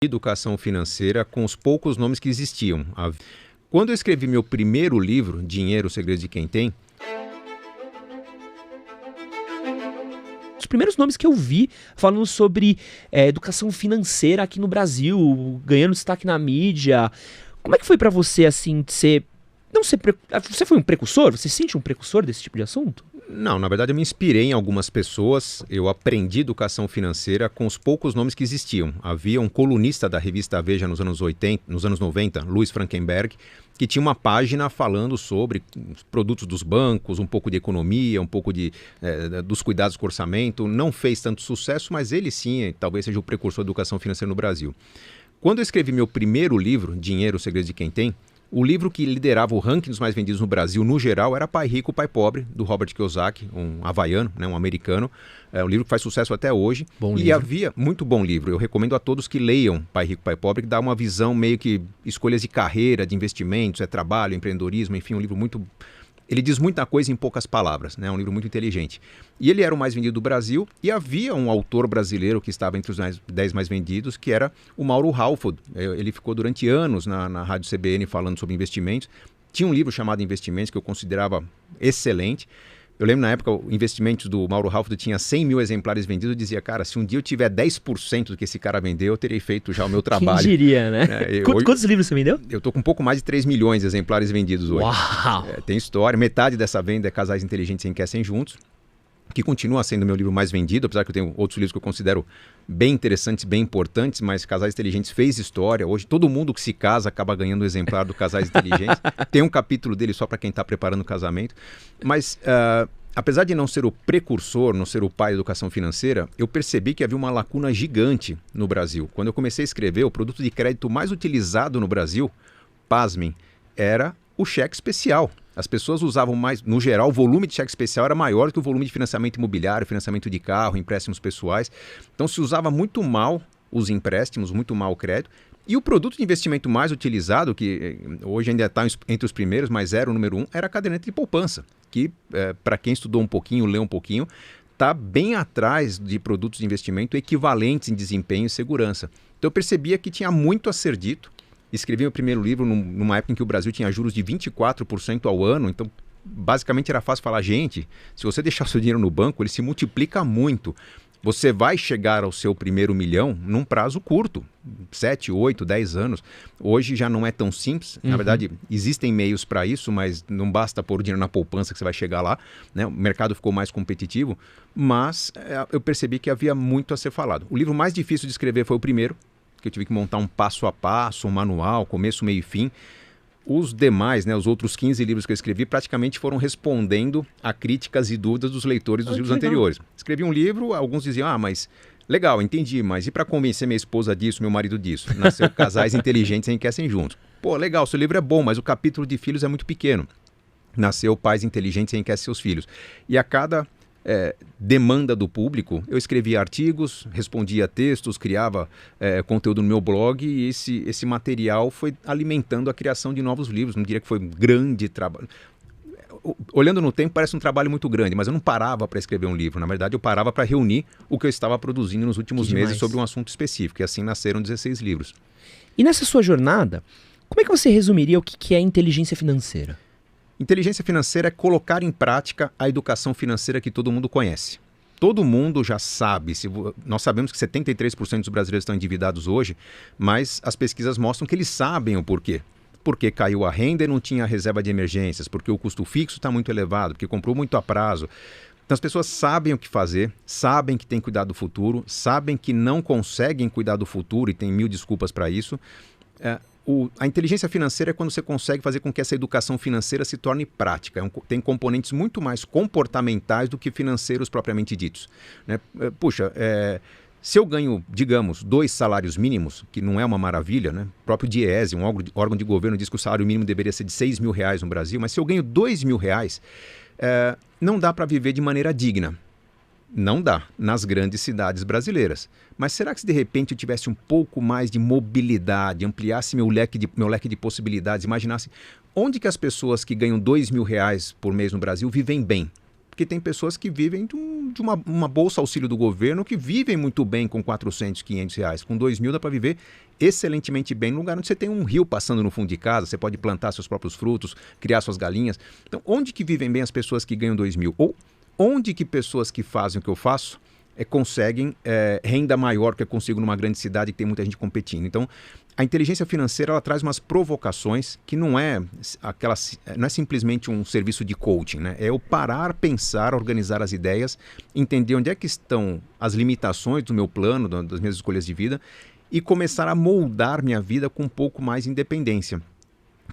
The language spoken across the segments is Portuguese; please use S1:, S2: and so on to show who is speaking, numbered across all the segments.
S1: Educação financeira com os poucos nomes que existiam. Quando eu escrevi meu primeiro livro, Dinheiro, o Segredo de Quem Tem,
S2: os primeiros nomes que eu vi falando sobre educação financeira aqui no Brasil, ganhando destaque na mídia. Como é que foi pra você, assim, você foi um precursor? Você se sente um precursor desse tipo de assunto?
S1: Não, na verdade eu me inspirei em algumas pessoas, eu aprendi educação financeira com os poucos nomes que existiam. Havia um colunista da revista Veja nos anos 90, Luiz Frankenberg, que tinha uma página falando sobre os produtos dos bancos, um pouco de economia, um pouco dos cuidados com o orçamento. Não fez tanto sucesso, mas ele sim, talvez seja o precursor da educação financeira no Brasil. Quando eu escrevi meu primeiro livro, Dinheiro, o Segredo de Quem Tem, o livro que liderava o ranking dos mais vendidos no Brasil, no geral, era Pai Rico, Pai Pobre, do Robert Kiyosaki, um havaiano, um americano. É um livro que faz sucesso até hoje. Havia muito bom livro. Eu recomendo a todos que leiam Pai Rico, Pai Pobre, que dá uma visão meio que escolhas de carreira, de investimentos, trabalho, empreendedorismo, enfim, um livro muito... Ele diz muita coisa em poucas palavras, né? É um livro muito inteligente. E ele era o mais vendido do Brasil, e havia um autor brasileiro que estava entre os 10 mais vendidos, que era o Mauro Halford. Ele ficou durante anos na Rádio CBN falando sobre investimentos. Tinha um livro chamado Investimentos, que eu considerava excelente. Eu lembro na época, o Investimentos do Mauro Halford tinha 100 mil exemplares vendidos. Eu dizia, cara, se um dia eu tiver 10% do que esse cara vendeu, eu terei feito já o meu trabalho.
S2: Quem diria, né? Quantos livros você vendeu?
S1: Eu tô com um pouco mais de 3 milhões de exemplares vendidos hoje.
S2: Uau!
S1: Tem história. Metade dessa venda é Casais Inteligentes e Enriquecem Juntos, que continua sendo o meu livro mais vendido, apesar que eu tenho outros livros que eu considero bem interessantes, bem importantes, mas Casais Inteligentes fez história. Hoje todo mundo que se casa acaba ganhando um exemplar do Casais Inteligentes. Tem um capítulo dele só para quem está preparando o casamento. Mas... apesar de não ser o precursor, não ser o pai da educação financeira, eu percebi que havia uma lacuna gigante no Brasil. Quando eu comecei a escrever, o produto de crédito mais utilizado no Brasil, pasmem, era o cheque especial. As pessoas usavam mais, no geral, o volume de cheque especial era maior do que o volume de financiamento imobiliário, financiamento de carro, empréstimos pessoais. Então se usava muito mal os empréstimos, muito mal o crédito. E o produto de investimento mais utilizado, que hoje ainda está entre os primeiros, mas era o número 1, era a caderneta de poupança, que para quem estudou um pouquinho, leu um pouquinho, está bem atrás de produtos de investimento equivalentes em desempenho e segurança. Então eu percebia que tinha muito a ser dito. Escrevi meu primeiro livro numa época em que o Brasil tinha juros de 24% ao ano, então basicamente era fácil falar, gente, se você deixar seu dinheiro no banco, ele se multiplica muito. Você vai chegar ao seu primeiro milhão num prazo curto, 7, 8, 10 anos. Hoje já não é tão simples. Na verdade, existem meios para isso, mas não basta pôr o dinheiro na poupança que você vai chegar lá, né? O mercado ficou mais competitivo, mas eu percebi que havia muito a ser falado. O livro mais difícil de escrever foi o primeiro, que eu tive que montar um passo a passo, um manual, começo, meio e fim. Os demais, né, os outros 15 livros que eu escrevi, praticamente foram respondendo a críticas e dúvidas dos leitores dos livros anteriores. Escrevi um livro, alguns diziam, mas legal, entendi, mas e para convencer minha esposa disso, meu marido disso? Nasceu Casais Inteligentes e Enriquecem Juntos. Pô, legal, seu livro é bom, mas o capítulo de filhos é muito pequeno. Nasceu Pais Inteligentes e Enriquecem Seus Filhos. E a cada demanda do público, eu escrevia artigos, respondia textos, criava conteúdo no meu blog, e esse material foi alimentando a criação de novos livros. Não diria que foi um grande trabalho. Olhando no tempo, parece um trabalho muito grande, mas eu não parava para escrever um livro. Na verdade, eu parava para reunir o que eu estava produzindo nos últimos meses sobre um assunto específico, e assim nasceram 16 livros.
S2: E nessa sua jornada, como é que você resumiria o que é inteligência financeira?
S1: Inteligência financeira é colocar em prática a educação financeira que todo mundo conhece. Todo mundo já sabe, nós sabemos que 73% dos brasileiros estão endividados hoje, mas as pesquisas mostram que eles sabem o porquê. Porque caiu a renda e não tinha reserva de emergências, porque o custo fixo está muito elevado, porque comprou muito a prazo. Então as pessoas sabem o que fazer, sabem que tem que cuidar do futuro, sabem que não conseguem cuidar do futuro e tem mil desculpas para isso. A inteligência financeira é quando você consegue fazer com que essa educação financeira se torne prática. Tem componentes muito mais comportamentais do que financeiros propriamente ditos, né? Puxa, se eu ganho, digamos, 2 salários mínimos, que não é uma maravilha, né? O próprio DIEESE, um órgão de governo, diz que o salário mínimo deveria ser de R$6 mil no Brasil, mas se eu ganho R$2 mil, não dá para viver de maneira digna. Não dá, nas grandes cidades brasileiras. Mas será que se de repente eu tivesse um pouco mais de mobilidade, ampliasse meu leque de possibilidades, imaginasse onde que as pessoas que ganham R$2 mil por mês no Brasil vivem bem? porque tem pessoas que vivem de uma bolsa auxílio do governo, que vivem muito bem com 400, 500 reais. Com 2.000 dá para viver excelentemente bem no lugar onde você tem um rio passando no fundo de casa, você pode plantar seus próprios frutos, criar suas galinhas. Então, onde que vivem bem as pessoas que ganham 2.000? Ou onde que pessoas que fazem o que eu faço conseguem renda maior que eu consigo numa grande cidade que tem muita gente competindo? Então, a inteligência financeira, ela traz umas provocações que não é simplesmente um serviço de coaching, né? É eu parar, pensar, organizar as ideias, entender onde é que estão as limitações do meu plano, das minhas escolhas de vida, e começar a moldar minha vida com um pouco mais de independência.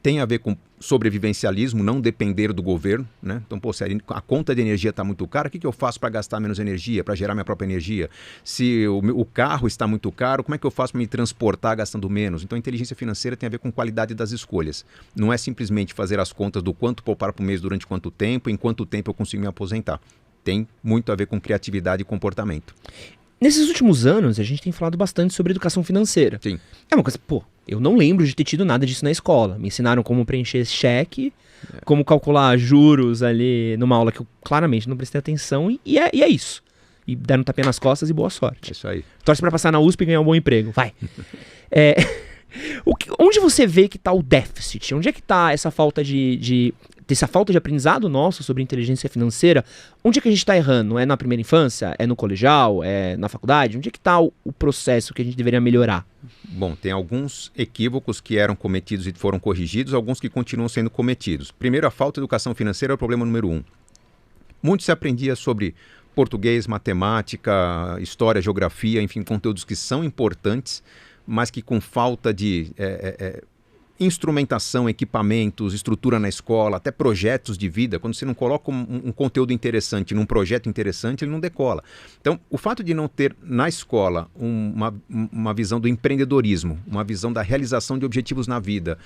S1: Tem a ver com sobrevivencialismo, não depender do governo, né? Então, pô, se a conta de energia está muito cara, o que eu faço para gastar menos energia, para gerar minha própria energia? Se o carro está muito caro, como é que eu faço para me transportar gastando menos? Então, a inteligência financeira tem a ver com qualidade das escolhas. Não é simplesmente fazer as contas do quanto poupar por mês durante quanto tempo, em quanto tempo eu consigo me aposentar. Tem muito a ver com criatividade e comportamento.
S2: Nesses últimos anos, a gente tem falado bastante sobre educação financeira.
S1: Sim.
S2: É uma coisa, eu não lembro de ter tido nada disso na escola. Me ensinaram como preencher esse cheque, como calcular juros ali numa aula que eu claramente não prestei atenção, e é isso. E deram um tapinha nas costas e boa sorte.
S1: É isso aí.
S2: Torce pra passar na USP e ganhar um bom emprego. Vai. Onde você vê que tá o déficit? Onde é que tá essa falta essa falta de aprendizado nosso sobre inteligência financeira? Onde é que a gente está errando? É na primeira infância? É no colegial? É na faculdade? Onde é que está o processo que a gente deveria melhorar?
S1: Bom, tem alguns equívocos que eram cometidos e foram corrigidos, alguns que continuam sendo cometidos. Primeiro, a falta de educação financeira é o problema número 1. Muito se aprendia sobre português, matemática, história, geografia, enfim, conteúdos que são importantes, mas que com falta de instrumentação, equipamentos, estrutura na escola, até projetos de vida, quando você não coloca um conteúdo interessante num projeto interessante, ele não decola. Então, o fato de não ter na escola uma visão do empreendedorismo, uma visão da realização de objetivos na vida,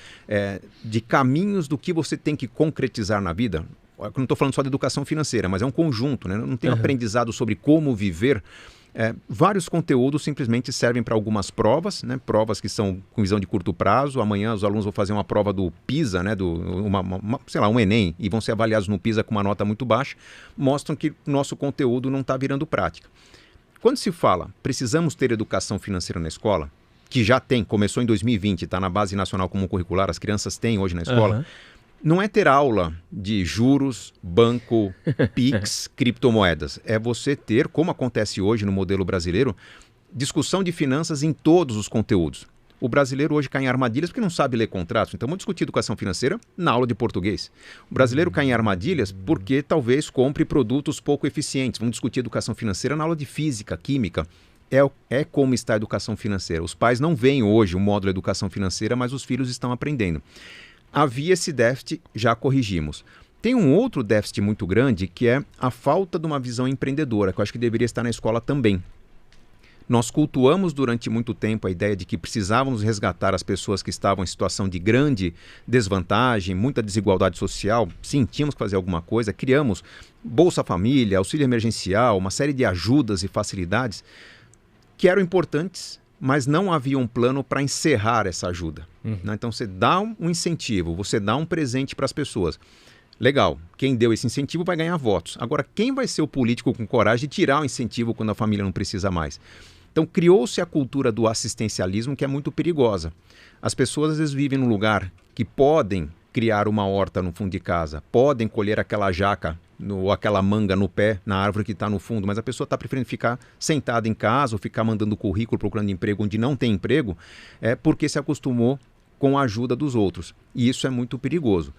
S1: de caminhos do que você tem que concretizar na vida, eu não estou falando só de educação financeira, mas é um conjunto, né? Não tem aprendizado sobre como viver. Vários conteúdos simplesmente servem para algumas provas, né? Provas que são com visão de curto prazo. Amanhã os alunos vão fazer uma prova do PISA, né? Um Enem, e vão ser avaliados no PISA com uma nota muito baixa. Mostram que nosso conteúdo não está virando prática. Quando se fala, precisamos ter educação financeira na escola, que já tem, começou em 2020, está na Base Nacional Comum Curricular, as crianças têm hoje na escola, não é ter aula de juros, banco, PIX, criptomoedas. É você ter, como acontece hoje no modelo brasileiro, discussão de finanças em todos os conteúdos. O brasileiro hoje cai em armadilhas porque não sabe ler contratos. Então, vamos discutir educação financeira na aula de português. O brasileiro cai em armadilhas porque talvez compre produtos pouco eficientes. Vamos discutir educação financeira na aula de física, química. É como está a educação financeira. Os pais não veem hoje o módulo de educação financeira, mas os filhos estão aprendendo. Havia esse déficit, já corrigimos. Tem um outro déficit muito grande, que é a falta de uma visão empreendedora, que eu acho que deveria estar na escola também. Nós cultuamos durante muito tempo a ideia de que precisávamos resgatar as pessoas que estavam em situação de grande desvantagem, muita desigualdade social. Sim, tínhamos que fazer alguma coisa. Criamos Bolsa Família, auxílio emergencial, uma série de ajudas e facilidades que eram importantes, mas não havia um plano para encerrar essa ajuda. Né? Então, você dá um incentivo, você dá um presente para as pessoas. Legal, quem deu esse incentivo vai ganhar votos. Agora, quem vai ser o político com coragem de tirar o incentivo quando a família não precisa mais? Então, criou-se a cultura do assistencialismo, que é muito perigosa. As pessoas, às vezes, vivem num lugar que podem criar uma horta no fundo de casa, podem colher aquela jaca ou aquela manga no pé, na árvore que está no fundo, mas a pessoa está preferindo ficar sentada em casa ou ficar mandando currículo, procurando emprego onde não tem emprego, porque se acostumou com a ajuda dos outros. E isso é muito perigoso.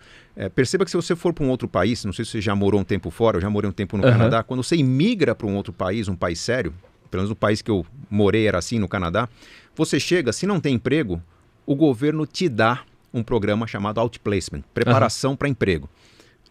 S1: Perceba que se você for para um outro país, não sei se você já morou um tempo fora, eu já morei um tempo no Canadá, quando você imigra para um outro país, um país sério, pelo menos o país que eu morei era assim, no Canadá, você chega, se não tem emprego, o governo te dá um programa chamado Outplacement, preparação para emprego.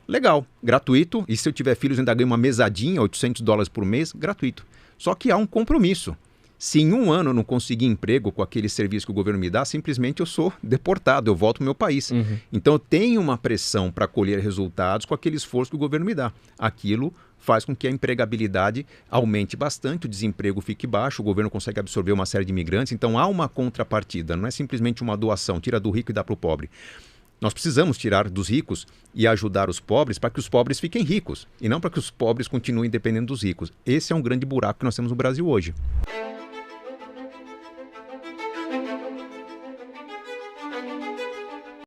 S1: Legal, gratuito, e se eu tiver filhos ainda ganho uma mesadinha, $800 por mês, gratuito. Só que há um compromisso. Se em um ano eu não conseguir emprego com aquele serviço que o governo me dá, simplesmente eu sou deportado, eu volto para o meu país. Então eu tenho uma pressão para colher resultados com aquele esforço que o governo me dá. Aquilo faz com que a empregabilidade aumente bastante, o desemprego fique baixo, o governo consegue absorver uma série de imigrantes. Então há uma contrapartida, não é simplesmente uma doação, tira do rico e dá para o pobre. Nós precisamos tirar dos ricos e ajudar os pobres para que os pobres fiquem ricos, e não para que os pobres continuem dependendo dos ricos. Esse é um grande buraco que nós temos no Brasil hoje.